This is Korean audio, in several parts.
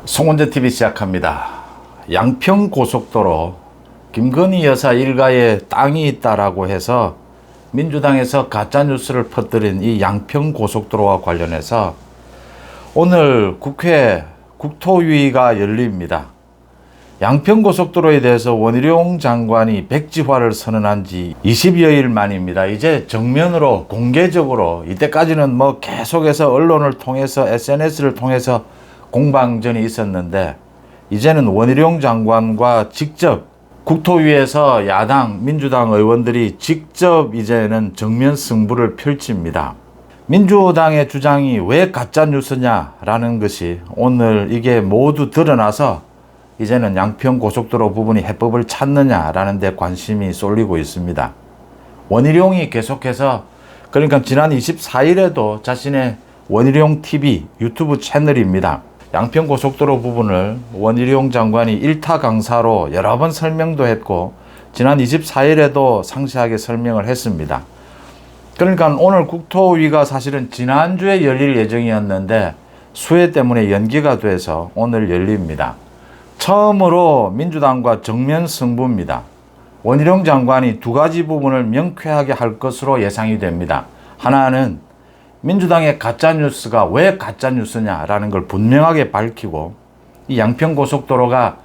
송원재TV 시작합니다. 양평고속도로 김건희 여사 일가에 땅이 있다라고 해서 민주당에서 가짜뉴스를 퍼뜨린 이 양평고속도로와 관련해서 오늘 국회 국토위가 열립니다. 양평고속도로에 대해서 원희룡 장관이 백지화를 선언한 지 20여일 만입니다. 이제 정면으로 공개적으로, 이때까지는 뭐 계속해서 언론을 통해서 SNS를 통해서 공방전이 있었는데, 이제는 원희룡 장관과 직접 국토위에서 야당 민주당 의원들이 직접 이제는 정면 승부를 펼칩니다. 민주당의 주장이 왜 가짜뉴스냐라는 것이 오늘 이게 모두 드러나서 이제는 양평고속도로 부분이 해법을 찾느냐라는 데 관심이 쏠리고 있습니다. 원희룡이 계속해서, 그러니까 지난 24일에도 자신의 원희룡 TV 유튜브 채널입니다. 양평고속도로 부분을 원희룡 장관이 일타 강사로 여러 번 설명도 했고, 지난 24일에도 상세하게 설명을 했습니다. 그러니까 오늘 국토위가 사실은 지난주에 열릴 예정이었는데 수해 때문에 연기가 돼서 오늘 열립니다. 처음으로 민주당과 정면 승부입니다. 원희룡 장관이 두 가지 부분을 명쾌하게 할 것으로 예상이 됩니다. 하나는 민주당의 가짜뉴스가 왜 가짜뉴스냐라는 걸 분명하게 밝히고, 이 양평고속도로가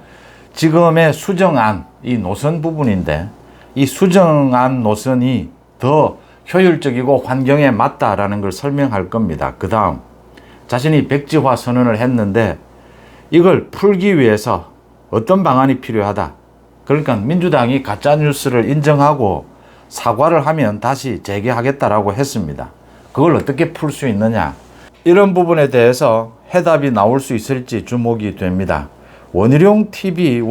지금의 수정안, 이 노선 부분인데 이 수정안 노선이 더 효율적이고 환경에 맞다라는 걸 설명할 겁니다. 그 다음 자신이 백지화 선언을 했는데 이걸 풀기 위해서 어떤 방안이 필요하다. 그러니까 민주당이 가짜뉴스를 인정하고 사과를 하면 다시 재개하겠다라고 했습니다. 그걸 어떻게 풀 수 있느냐, 이런 부분에 대해서 해답이 나올 수 있을지 주목이 됩니다. 원희룡 TV,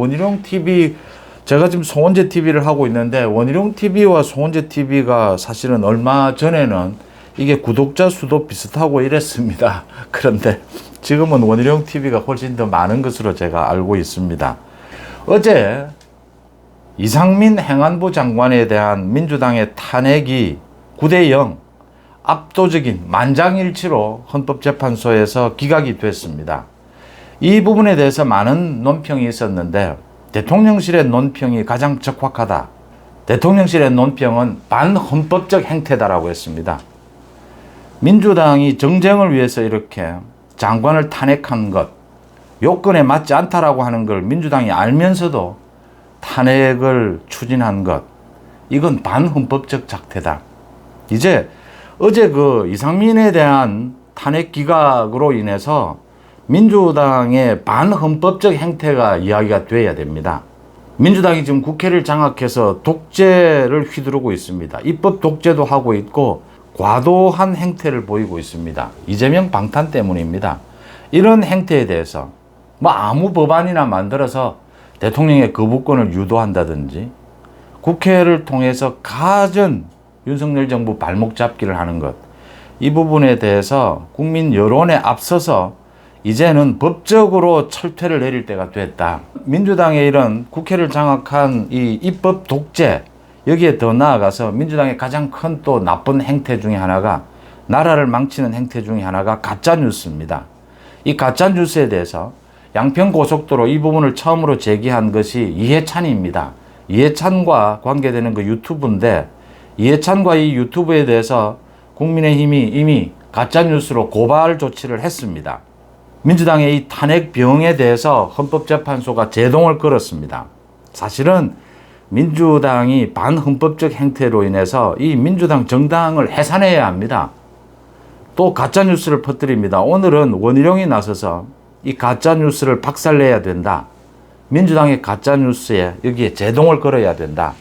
제가 지금 송원재TV를 하고 있는데 원희룡TV와 송원재TV가 사실은 얼마 전에는 이게 구독자 수도 비슷하고 이랬습니다. 그런데 지금은 원희룡TV가 훨씬 더 많은 것으로 제가 알고 있습니다. 어제 이상민 행안부 장관에 대한 민주당의 탄핵이 9대0 압도적인 만장일치로 헌법재판소에서 기각이 됐습니다. 이 부분에 대해서 많은 논평이 있었는데 대통령실의 논평이 가장 적확하다. 대통령실의 논평은 반헌법적 행태다라고 했습니다. 민주당이 정쟁을 위해서 이렇게 장관을 탄핵한 것, 요건에 맞지 않다라고 하는 걸 민주당이 알면서도 탄핵을 추진한 것, 이건 반헌법적 작태다. 이제 어제 그 이상민에 대한 탄핵 기각으로 인해서 민주당의 반헌법적 행태가 이야기가 돼야 됩니다. 민주당이 지금 국회를 장악해서 독재를 휘두르고 있습니다. 입법 독재도 하고 있고 과도한 행태를 보이고 있습니다. 이재명 방탄 때문입니다. 이런 행태에 대해서 뭐 아무 법안이나 만들어서 대통령의 거부권을 유도한다든지 국회를 통해서 가전 윤석열 정부 발목 잡기를 하는 것, 이 부분에 대해서 국민 여론에 앞서서 이제는 법적으로 철퇴를 내릴 때가 됐다. 민주당의 이런 국회를 장악한 이 입법 독재, 여기에 더 나아가서 민주당의 가장 큰 또 나쁜 행태 중에 하나가, 나라를 망치는 행태 중에 하나가 가짜뉴스입니다. 이 가짜뉴스에 대해서 양평고속도로 이 부분을 처음으로 제기한 것이 이해찬입니다. 이해찬과 관계되는 그 유튜브인데, 이해찬과 이 유튜브에 대해서 국민의힘이 이미 가짜뉴스로 고발 조치를 했습니다. 민주당의 이 탄핵병에 대해서 헌법재판소가 제동을 걸었습니다. 사실은 민주당이 반헌법적 행태로 인해서 이 민주당 정당을 해산해야 합니다. 또 가짜뉴스를 퍼뜨립니다. 오늘은 원희룡이 나서서 이 가짜뉴스를 박살내야 된다. 민주당의 가짜뉴스에 여기에 제동을 걸어야 된다.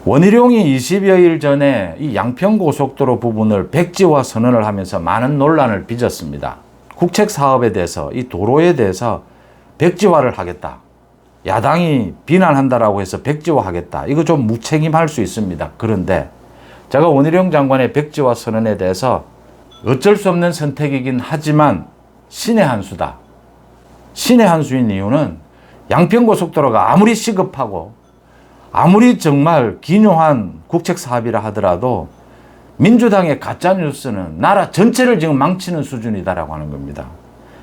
원희룡이 20여일 전에 이 양평고속도로 부분을 백지화 선언을 하면서 많은 논란을 빚었습니다. 국책 사업에 대해서, 이 도로에 대해서 백지화를 하겠다. 야당이 비난한다라고 해서 백지화 하겠다. 이거 좀 무책임할 수 있습니다. 그런데 제가 원희룡 장관의 백지화 선언에 대해서 어쩔 수 없는 선택이긴 하지만 신의 한 수다. 신의 한 수인 이유는 양평고속도로가 아무리 시급하고 아무리 정말 기묘한 국책 사업이라 하더라도 민주당의 가짜뉴스는 나라 전체를 지금 망치는 수준이다라고 하는 겁니다.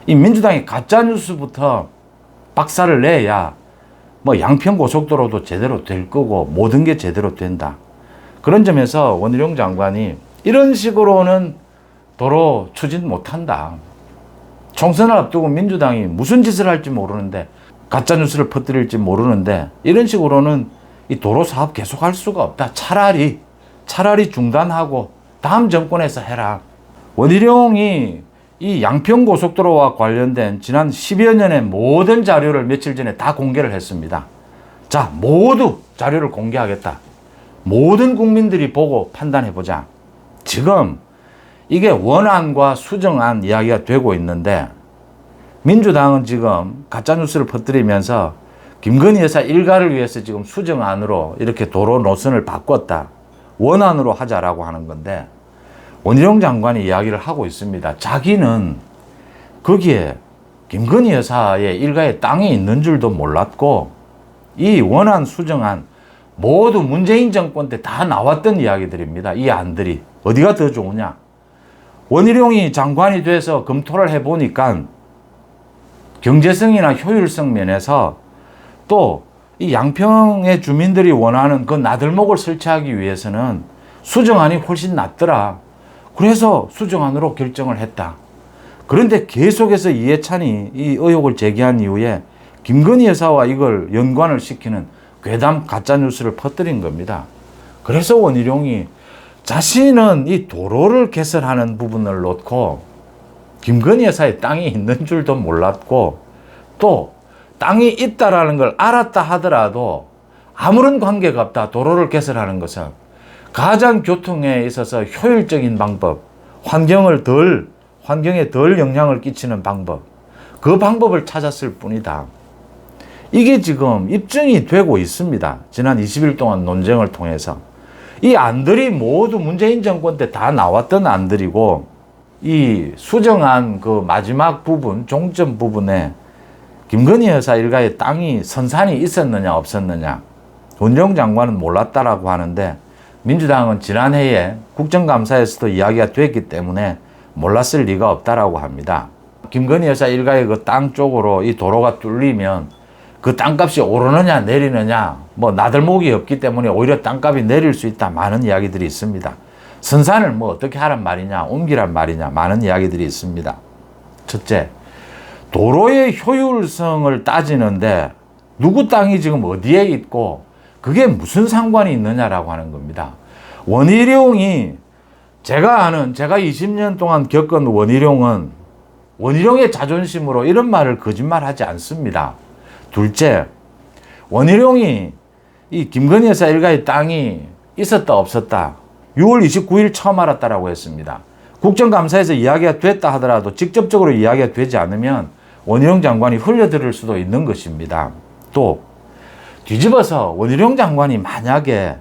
이 민주당이 가짜뉴스부터 박살을 내야 뭐 양평고속도로도 제대로 될 거고 모든 게 제대로 된다. 그런 점에서 원희룡 장관이 이런 식으로는 도로 추진 못한다. 총선을 앞두고 민주당이 무슨 짓을 할지 모르는데, 가짜뉴스를 퍼뜨릴지 모르는데 이런 식으로는 이 도로 사업 계속할 수가 없다. 차라리 중단하고 다음 정권에서 해라. 원희룡이 이 양평고속도로와 관련된 지난 10여 년의 모든 자료를 며칠 전에 다 공개를 했습니다. 자, 모두 자료를 공개하겠다. 모든 국민들이 보고 판단해보자. 지금 이게 원안과 수정안 이야기가 되고 있는데, 민주당은 지금 가짜뉴스를 퍼뜨리면서 김건희 여사 일가를 위해서 지금 수정안으로 이렇게 도로 노선을 바꿨다. 원안으로 하자라고 하는 건데, 원희룡 장관이 이야기를 하고 있습니다. 자기는 거기에 김건희 여사의 일가의 땅이 있는 줄도 몰랐고, 이 원안 수정안 모두 문재인 정권 때 다 나왔던 이야기들입니다. 이 안들이 어디가 더 좋으냐. 원희룡이 장관이 돼서 검토를 해보니까 경제성이나 효율성 면에서 또 이 양평의 주민들이 원하는 그 나들목을 설치하기 위해서는 수정안이 훨씬 낫더라. 그래서 수정안으로 결정을 했다. 그런데 계속해서 이해찬이 이 의혹을 제기한 이후에 김건희 여사와 이걸 연관을 시키는 괴담 가짜뉴스를 퍼뜨린 겁니다. 그래서 원희룡이 자신은 이 도로를 개설하는 부분을 놓고 김건희 여사의 땅이 있는 줄도 몰랐고, 또 땅이 있다라는 걸 알았다 하더라도 아무런 관계가 없다. 도로를 개설하는 것은 가장 교통에 있어서 효율적인 방법, 환경에 덜 영향을 끼치는 방법, 그 방법을 찾았을 뿐이다. 이게 지금 입증이 되고 있습니다. 지난 20일 동안 논쟁을 통해서. 이 안들이 모두 문재인 정권 때 다 나왔던 안들이고, 이 수정안 그 마지막 부분, 종점 부분에 김건희 여사 일가의 땅이 선산이 있었느냐 없었느냐, 원희룡 장관은 몰랐다라고 하는데, 민주당은 지난해에 국정감사에서도 이야기가 됐기 때문에 몰랐을 리가 없다라고 합니다. 김건희 여사 일가의 그 땅 쪽으로 이 도로가 뚫리면 그 땅값이 오르느냐 내리느냐, 뭐 나들목이 없기 때문에 오히려 땅값이 내릴 수 있다, 많은 이야기들이 있습니다. 선산을 뭐 어떻게 하란 말이냐, 옮기란 말이냐, 많은 이야기들이 있습니다. 첫째, 도로의 효율성을 따지는데 누구 땅이 지금 어디에 있고 그게 무슨 상관이 있느냐라고 하는 겁니다. 원희룡이, 제가 20년 동안 겪은 원희룡은 원희룡의 자존심으로 이런 말을 거짓말하지 않습니다. 둘째, 원희룡이 이 김건희 여사 일가의 땅이 있었다 없었다 6월 29일 처음 알았다라고 했습니다. 국정감사에서 이야기가 됐다 하더라도 직접적으로 이야기가 되지 않으면 원희룡 장관이 흘려들을 수도 있는 것입니다. 또 뒤집어서 원희룡 장관이 만약에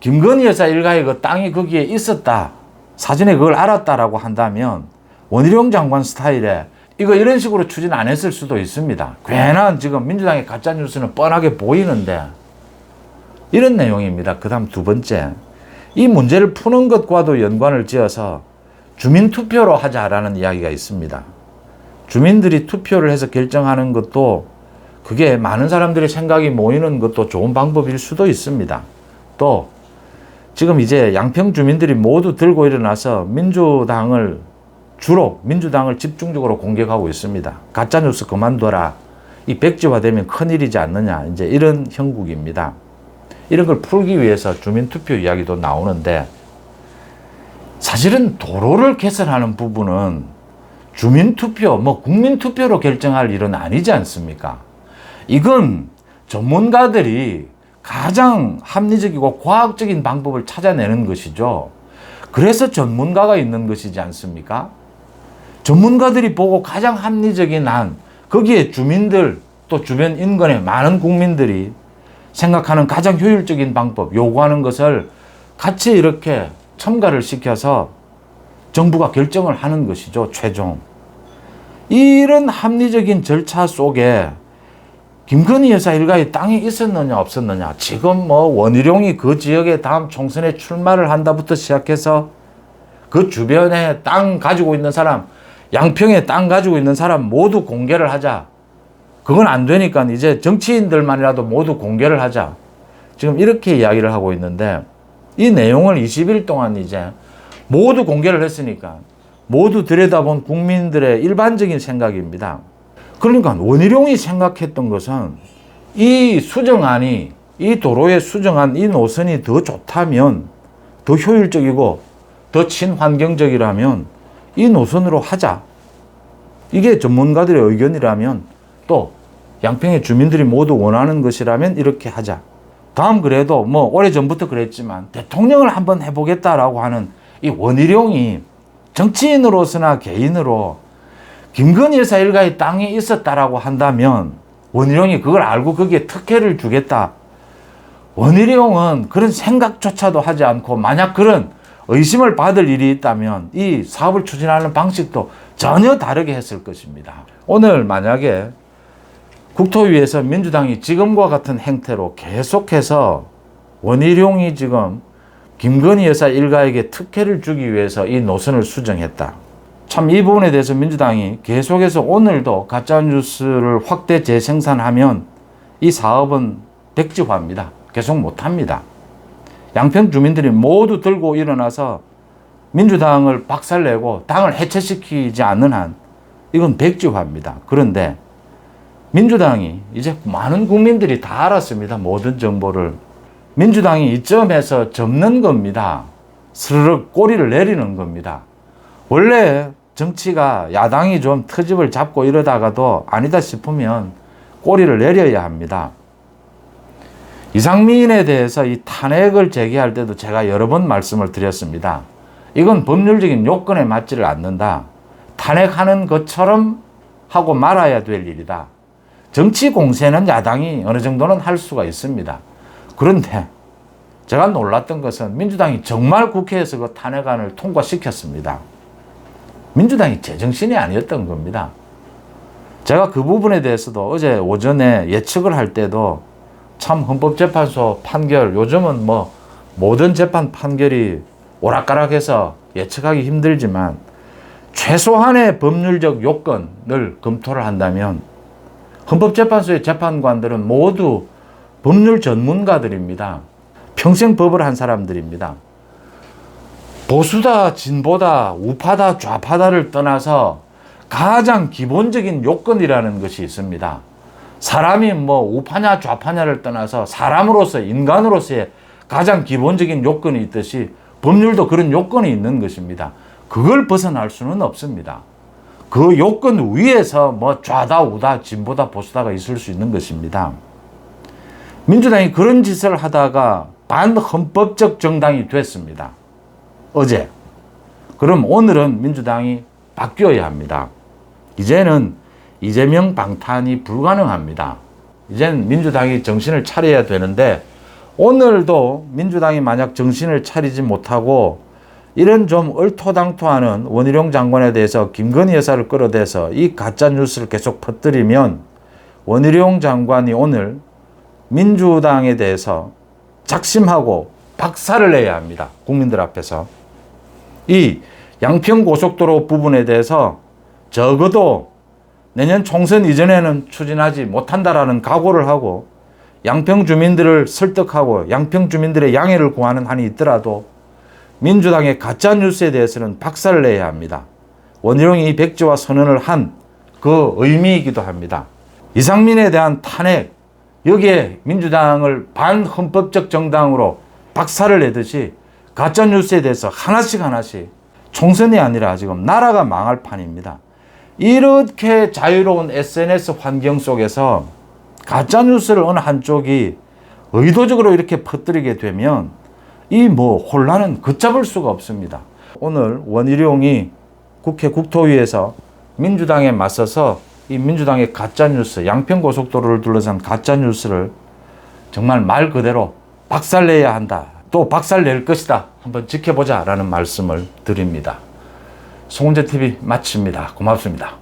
김건희 여사 일가의 그 땅이 거기에 있었다, 사전에 그걸 알았다라고 한다면 원희룡 장관 스타일에 이거 이런 식으로 추진 안 했을 수도 있습니다. 괜한 지금 민주당의 가짜뉴스는 뻔하게 보이는데, 이런 내용입니다. 그 다음 두 번째, 이 문제를 푸는 것과도 연관을 지어서 주민투표로 하자라는 이야기가 있습니다. 주민들이 투표를 해서 결정하는 것도, 그게 많은 사람들의 생각이 모이는 것도 좋은 방법일 수도 있습니다. 또 지금 이제 양평 주민들이 모두 들고 일어나서 민주당을 집중적으로 공격하고 있습니다. 가짜뉴스 그만둬라. 이 백지화되면 큰일이지 않느냐. 이제 이런 형국입니다. 이런 걸 풀기 위해서 주민투표 이야기도 나오는데, 사실은 도로를 개설하는 부분은 주민투표, 국민투표로 결정할 일은 아니지 않습니까? 이건 전문가들이 가장 합리적이고 과학적인 방법을 찾아내는 것이죠. 그래서 전문가가 있는 것이지 않습니까? 전문가들이 보고 가장 합리적인 안, 거기에 주민들 또 주변 인근의 많은 국민들이 생각하는 가장 효율적인 방법, 요구하는 것을 같이 이렇게 첨가를 시켜서 정부가 결정을 하는 것이죠, 최종. 이런 합리적인 절차 속에 김건희 여사 일가의 땅이 있었느냐 없었느냐, 지금 원희룡이 그 지역에 다음 총선에 출마를 한다부터 시작해서 그 주변에 땅 가지고 있는 사람, 양평에 땅 가지고 있는 사람 모두 공개를 하자. 그건 안 되니까 이제 정치인들만이라도 모두 공개를 하자. 지금 이렇게 이야기를 하고 있는데 이 내용을 20일 동안 이제 모두 공개를 했으니까 모두 들여다본 국민들의 일반적인 생각입니다. 그러니까 원희룡이 생각했던 것은 이 수정안이 이 도로에 수정한 이 노선이 더 좋다면 더 효율적이고 더 친환경적이라면 이 노선으로 하자. 이게 전문가들의 의견이라면 또 양평의 주민들이 모두 원하는 것이라면 이렇게 하자. 다음 그래도 뭐 오래전부터 그랬지만 대통령을 한번 해보겠다라고 하는 이 원희룡이 정치인으로서나 개인으로 김건희 여사 일가의 땅이 있었다라고 한다면 원희룡이 그걸 알고 거기에 특혜를 주겠다. 원희룡은 그런 생각조차도 하지 않고 만약 그런 의심을 받을 일이 있다면 이 사업을 추진하는 방식도 전혀 다르게 했을 것입니다. 오늘 만약에 국토위에서 민주당이 지금과 같은 행태로 계속해서 원희룡이 지금 김건희 여사 일가에게 특혜를 주기 위해서 이 노선을 수정했다. 참 이 부분에 대해서 민주당이 계속해서 오늘도 가짜뉴스를 확대 재생산하면 이 사업은 백지화입니다. 계속 못합니다. 양평 주민들이 모두 들고 일어나서 민주당을 박살내고 당을 해체시키지 않는 한 이건 백지화입니다. 그런데 민주당이 이제 많은 국민들이 다 알았습니다. 모든 정보를. 민주당이 이점에서 접는 겁니다. 스르륵 꼬리를 내리는 겁니다. 원래 정치가 야당이 좀 트집을 잡고 이러다가도 아니다 싶으면 꼬리를 내려야 합니다. 이상민에 대해서 이 탄핵을 제기할 때도 제가 여러 번 말씀을 드렸습니다. 이건 법률적인 요건에 맞지를 않는다. 탄핵하는 것처럼 하고 말아야 될 일이다. 정치 공세는 야당이 어느 정도는 할 수가 있습니다. 그런데 제가 놀랐던 것은 민주당이 정말 국회에서 그 탄핵안을 통과시켰습니다. 민주당이 제정신이 아니었던 겁니다. 제가 그 부분에 대해서도 어제 오전에 예측을 할 때도 참 헌법재판소 판결, 요즘은 뭐 모든 재판 판결이 오락가락해서 예측하기 힘들지만 최소한의 법률적 요건을 검토를 한다면 헌법재판소의 재판관들은 모두 법률 전문가들입니다. 평생 법을 한 사람들입니다. 보수다, 진보다, 우파다, 좌파다를 떠나서 가장 기본적인 요건이라는 것이 있습니다. 사람이 뭐 우파냐 좌파냐를 떠나서 사람으로서 인간으로서의 가장 기본적인 요건이 있듯이 법률도 그런 요건이 있는 것입니다. 그걸 벗어날 수는 없습니다. 그 요건 위에서 뭐 좌다 우다 진보다 보수다가 있을 수 있는 것입니다. 민주당이 그런 짓을 하다가 반헌법적 정당이 됐습니다. 어제. 그럼 오늘은 민주당이 바뀌어야 합니다. 이제는 이재명 방탄이 불가능합니다. 이제는 민주당이 정신을 차려야 되는데 오늘도 민주당이 만약 정신을 차리지 못하고 이런 좀 얼토당토하는 원희룡 장관에 대해서 김건희 여사를 끌어대서 이 가짜뉴스를 계속 퍼뜨리면 원희룡 장관이 오늘 민주당에 대해서 작심하고 박살을 내야 합니다. 국민들 앞에서. 이 양평고속도로 부분에 대해서 적어도 내년 총선 이전에는 추진하지 못한다라는 각오를 하고 양평 주민들을 설득하고 양평 주민들의 양해를 구하는 한이 있더라도 민주당의 가짜뉴스에 대해서는 박살을 내야 합니다. 원희룡이 이 백지화 선언을 한 그 의미이기도 합니다. 이상민에 대한 탄핵, 여기에 민주당을 반헌법적 정당으로 박살을 내듯이 가짜뉴스에 대해서 하나씩 총선이 아니라 지금 나라가 망할 판입니다. 이렇게 자유로운 SNS 환경 속에서 가짜뉴스를 어느 한쪽이 의도적으로 이렇게 퍼뜨리게 되면 이 뭐 혼란은 걷잡을 수가 없습니다. 오늘 원희룡이 국회 국토위에서 민주당에 맞서서 이 민주당의 가짜뉴스, 양평고속도로를 둘러싼 가짜뉴스를 정말 말 그대로 박살내야 한다. 또 박살낼 것이다. 한번 지켜보자라는 말씀을 드립니다. 송은재TV 마칩니다. 고맙습니다.